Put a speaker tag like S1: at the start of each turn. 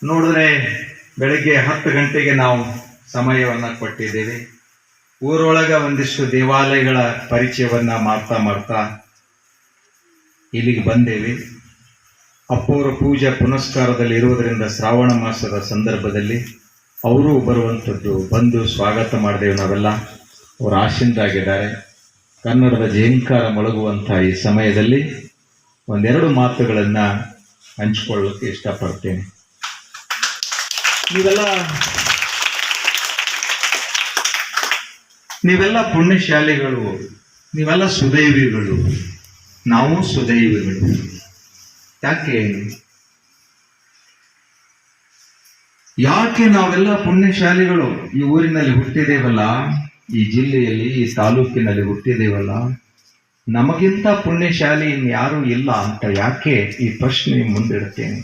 S1: ನೋಡಿದ್ರೆ ಬೆಳಗ್ಗೆ 10 ಗಂಟೆಗೆ ನಾವು ಸಮಯವನ್ನು ಕೊಟ್ಟಿದ್ದೇವೆ. ಊರೊಳಗೆ ಒಂದಿಷ್ಟು ದೇವಾಲಯಗಳ ಪರಿಚಯವನ್ನ ಮಾಡ್ತಾ ಇಲ್ಲಿಗೆ ಬಂದೇವೆ. ಅಪ್ಪೋರ ಪೂಜೆ ಪುನಸ್ಕಾರದಲ್ಲಿ ಇರುವುದರಿಂದ ಶ್ರಾವಣ ಮಾಸದ ಸಂದರ್ಭದಲ್ಲಿ ಅವರು ಬರುವಂಥದ್ದು ಬಂದು ಸ್ವಾಗತ ಮಾಡಿದೆವು ನಾವೆಲ್ಲ. ಅವರು ಆಶೀಂದಾಗಿದ್ದಾರೆ. ಕನ್ನಡದ ಜೇಂಕಾರ ಮೊಳಗುವಂಥ ಈ ಸಮಯದಲ್ಲಿ ಒಂದೆರಡು ಮಾತುಗಳನ್ನು ಹಂಚಿಕೊಳ್ಳೋಕ್ಕೆ ಇಷ್ಟಪಡ್ತೇನೆ. ನೀವೆಲ್ಲ ಪುಣ್ಯಶಾಲಿಗಳು, ನೀವೆಲ್ಲ ಸುದೈವಿಗಳು, ನಾವು ಸುದೈವಿಗಳು. ಯಾಕೆ ನಾವೆಲ್ಲ ಪುಣ್ಯಶಾಲಿಗಳು? ಈ ಊರಿನಲ್ಲಿ ಹುಟ್ಟಿದೇವಲ್ಲ, ಈ ಜಿಲ್ಲೆಯಲ್ಲಿ, ಈ ತಾಲೂಕಿನಲ್ಲಿ ಹುಟ್ಟಿದೇವಲ್ಲ, ನಮಗಿಂತ ಪುಣ್ಯಶಾಲಿ ಇನ್ಯಾರೂ ಇಲ್ಲ ಅಂತ ಯಾಕೆ ಈ ಪ್ರಶ್ನೆ ಮುಂದಿಡುತ್ತೇನೆ.